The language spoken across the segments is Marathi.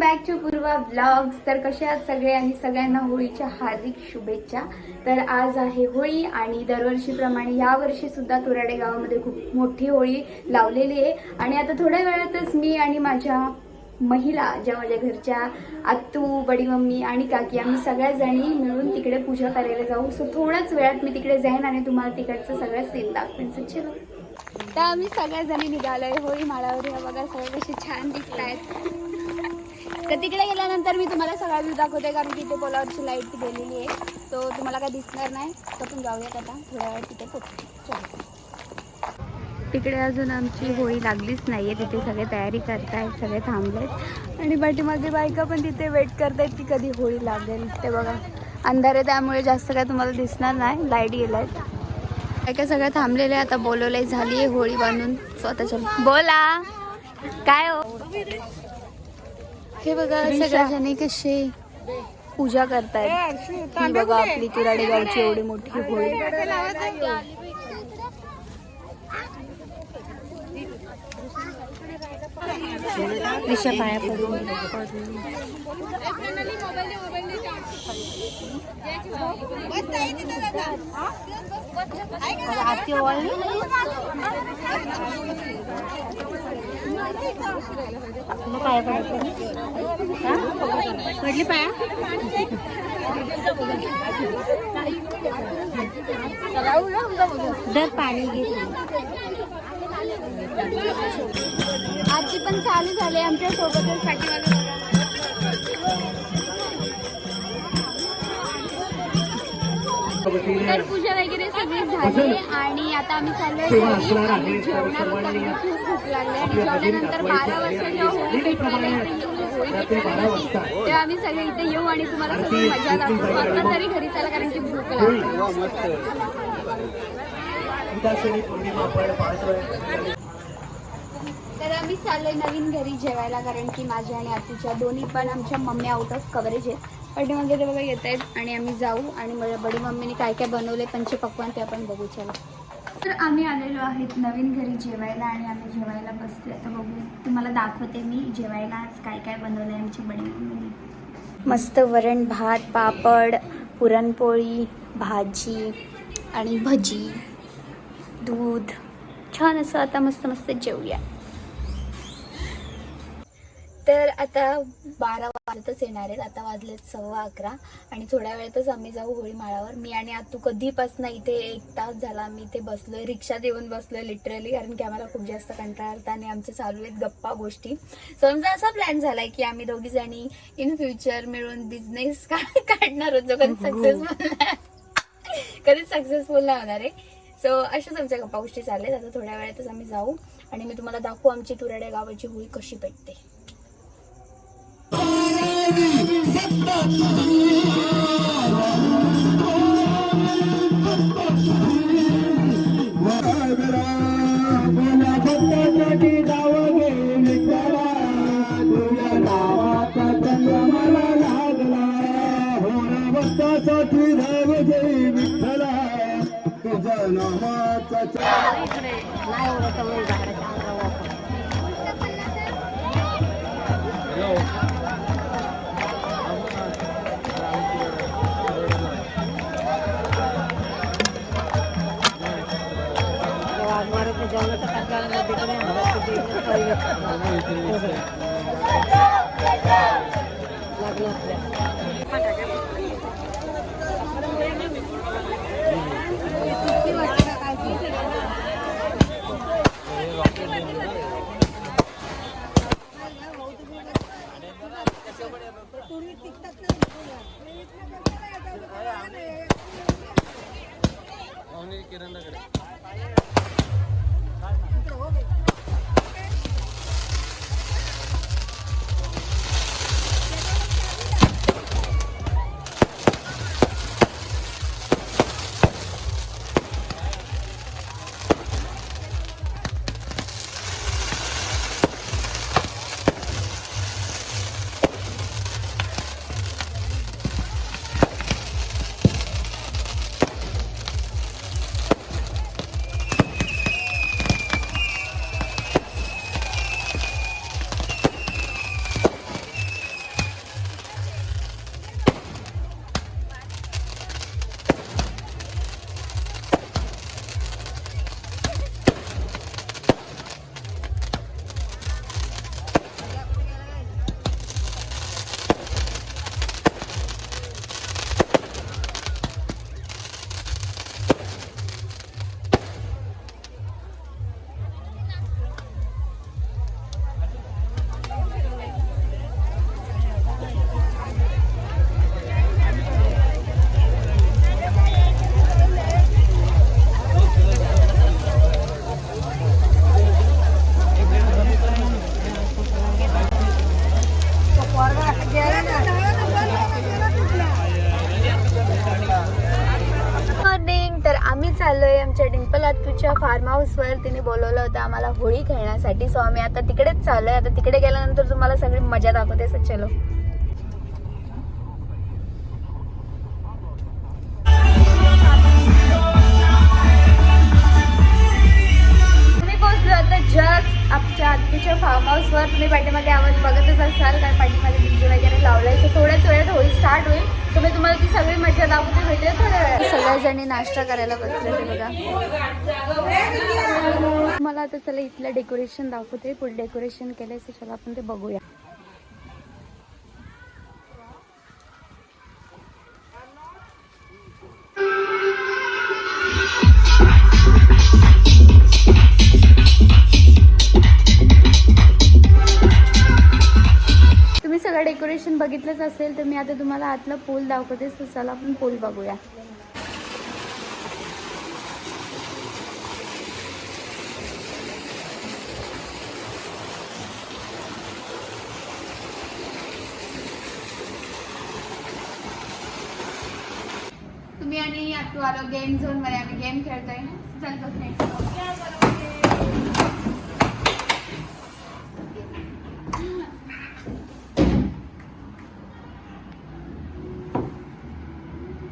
Back to Purva blogs. तर कसे आहात सगळे आणि सगळ्यांना होळीच्या हार्दिक शुभेच्छा. तर आज आहे होळी आणि दरवर्षीप्रमाणे यावर्षी सुद्धा तुराडे गावामध्ये खूप मोठी होळी लावलेली आहे. आणि आता थोड्या वेळातच मी आणि माझ्या महिला ज्या माझ्या घरच्या आत्तू, बडी मम्मी आणि काकी आम्ही सगळ्या जणी मिळून तिकडे पूजा करायला जाऊ. सो थोड्याच वेळात मी तिकडे जाईन आणि तुम्हाला तिकडचं सगळं सीन दाखवेन. सो चलो. तर आम्ही सगळ्या जणी निघालोय होळी माळावर. हे बघा सगळे कसे छान दिसत आहेत. तर तिकडे गेल्यानंतर मी तुम्हाला सगळा व्ह्यू दाखवते, कारण तिथे पोलावरची लाईट गेलेली आहे. तो तुम्हाला काय दिसणार नाही. तर आपण जाऊयात आता थोड्या वेळ तिथे पोहोचू. तिकडे अजून आमची होळी लागलीच नाहीये. तिथे सगळे तयारी करतायत, सगळे थांबलेत आणि पाठीमागे बायका पण तिथे वेट करतायत की कधी होळी लागेल. ते बघा अंधार आहे त्यामुळे जास्त काय तुम्हाला दिसणार नाही. लाईट गेलायत. बायका सगळ्या थांबलेले. आता बोलवलंय झाली आहे होळी बांधून. स्वतःच्या बोला काय हो. हे बघा सगळ्याजणी कसे पूजा करतायत. ही बघा आपली तुराडे गावची एवढी मोठी होळी. दिशा पाया पडून पाया पडली पाया. दर पाणी घेतली. आजी पण चालू झाले आमच्या सोबतच पाठीमागे. तर पूजा वगैरे सगळी झाली आणि आता आम्ही चाललोय आणि जेवणार होतो. खूप भूक लागली आणि जेवल्यानंतर 12 वाजता जेव्हा होळी पेटवायला होळी पेटवायला होती तेव्हा आम्ही सगळे इथे येऊ आणि तुम्हाला सगळी मजा दाखवू. आता तरी घरी चला कारण की भूक लागली. तर आम्ही चाललोय नवीन घरी जेवायला, कारण की माझ्या आणि आतूच्या दोन्ही पण आमच्या मम्मी आउट ऑफ कव्हरेज आहेत. पाठी वगैरे बघा येत आहेत आणि आम्ही जाऊ आणि माझ्या बडी मम्मीने काय काय बनवले पंचपक्वान्न ते आपण बघू. चला. तर आम्ही आलेलो आहेत नवीन घरी जेवायला आणि आम्ही जेवायला बसतो. आता बघू तुम्हाला दाखवते मी जेवायला आज काय काय बनवलं आहे आमची बडी मम्मीने. मस्त वरण भात, पापड, पुरणपोळी, भाजी आणि भजी, दूध. छान असं. आता मस्त मस्त जेवूया. तर आता 12 वाजतच येणार आहेत. आता वाजलेत 11:15 आणि थोड्या वेळातच आम्ही जाऊ होळी माळावर. मी आणि आतू कधीपासून इथे 1 तास झाला आम्ही इथे बसलोय. रिक्षात येऊन बसलोय लिटरली, कारण की आम्हाला खूप जास्त कंटाळा आला आणि आमच्या चालू आहेत गप्पा गोष्टी. सो आमचा असा प्लॅन झालाय की आम्ही दोघी जणी इन फ्युचर मिळून बिझनेस काढणार होतो. कधीच सक्सेसफुल नाही होणार आहे. सो अशाच आमच्या गप्पा गोष्टी चालल्या. आता थोड्या वेळातच आम्ही जाऊ आणि मी तुम्हाला दाखवू आमची तुराडे गावाची होळी कशी पेटते. आमच्या फार्म हाऊसवर तिने बोलवलं होतं आम्हाला होळी खेळण्यासाठी. सो आम्ही आता तिकडेच चाललोय. आता तिकडे गेल्यानंतर तुम्हाला सगळी मजा दाखवते. सो चलो. जस्ट आमच्या आत्तीच्या फार्म हाऊसवर. तुम्ही पाठीमागे आवाज बघतच असाल कारण पाठीमागे डीजे वगैरे लावलाय. सो थोड्याच वेळात होळी स्टार्ट होईल. सो मी तुम्हाला ती सगळी मजा दाखवते. भेटते थोड्या वेळात. सगळ्याजणी नाश्ता करायला बसले ते बघा. मला आता चला इथलं डेकोरेशन दाखवते. फुल डेकोरेशन केलंय. सो चला आपण ते बघूया. सगळं डेकोरेशन बघितलंच असेल तर मी आता तुम्हाला आतला पूल दाखवते. सो चला आपण पूल बघूया. तुम्ही आणि आतू आलो गेम झोन मध्ये. आम्ही गेम खेळतोय. चल बघ.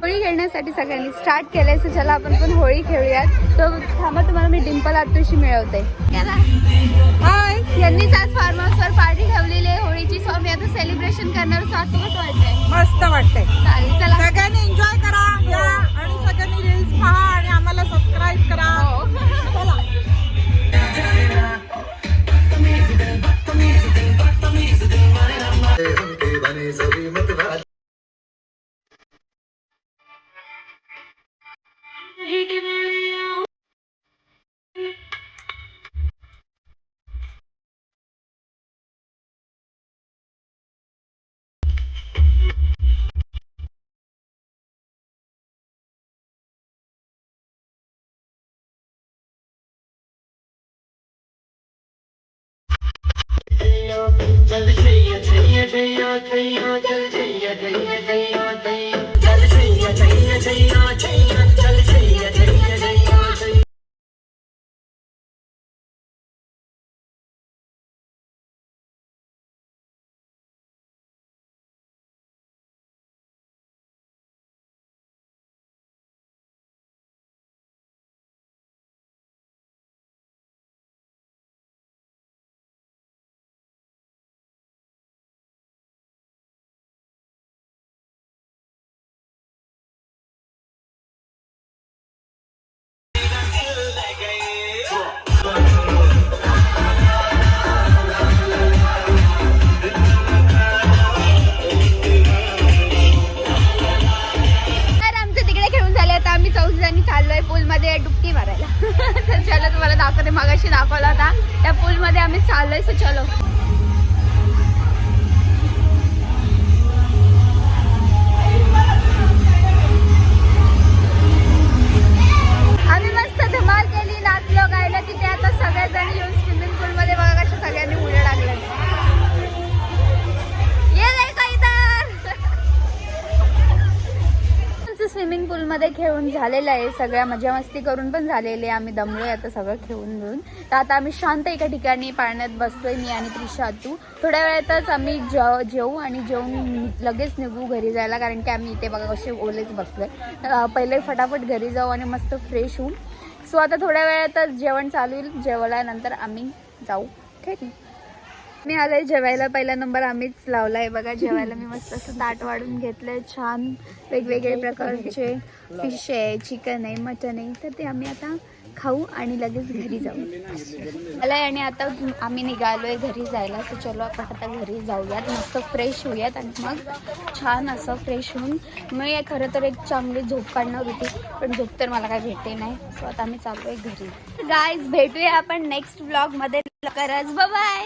होळी खेळण्यासाठी सगळ्यांनी स्टार्ट केलंय. सो चला आपण पण होळी खेळूयात. सो थांबा तुम्हाला मी डिंपल आतूशी मिळवते. हाय. यांनीच आज फार्म हाऊसवर पार्टी ठेवलेली आहे होळीची. सो आम्ही आता सेलिब्रेशन करणार. सो आता कसं वाटतंय? मस्त वाटतंय. चालेल चला. सगळ्यांनी एन्जॉय करा या आणि सगळ्यांनी रील्स पहा आणि आम्हाला सबस्क्राईब करा. चला. चाललोय पूलमध्ये डुबकी मारायला. तर चलो तुम्हाला दाखवते. मगाशी दाखवला होता त्या पूलमध्ये आम्ही चाललोय. सो चलो. आम्ही मस्त धमाल केली. नाचलो गायला. तिथे आता सगळेजण येऊन स्विमिंग पूलमध्ये बघा कशा सगळ्यांनी उड्या टाकल्या. स्विमिंग पूलमध्ये खेळून झालेलं आहे. सगळ्या मजा मस्ती करून पण झालेले. आम्ही दमलोय आता सगळं खेळून मिळून. तर आता आम्ही शांत एका ठिकाणी पाण्यात बसलोय. मी आणि त्रिशा तू. थोड्या वेळातच आम्ही जेवू आणि जेवून लगेच निघू घरी जायला. कारण की आम्ही इथे बघा कसे ओलेच बसलोय. पहिले फटाफट घरी जाऊ आणि मस्त फ्रेश होऊन. सो आता थोड्या वेळातच जेवण चालू होईल. जेवल्यानंतर आम्ही जाऊ. ठीक आहे. मी आलोय जेवायला. पहिला नंबर आम्हीच लावलाय बघा जेवायला. मी मस्त असं ताट वाढून घेतलंय. छान वेगवेगळे प्रकारचे फिश आहे, चिकन आहे, मटन आहे. तर ते आम्ही आता खाऊ आणि लगेच घरी जाऊ. मला आणि आता आम्ही निघालोय घरी जायला. तर चलो आपण आता घरी जाऊयात. मस्त फ्रेश होऊयात आणि मग छान असं फ्रेश होऊन मी खरं तर एक चांगली झोप काढणार होती. पण झोप तर मला काय भेटते नाही. सो आता आम्ही चाललोय घरी. गाईज भेटूया आपण नेक्स्ट व्लॉगमध्ये. लवकरच. Bye bye.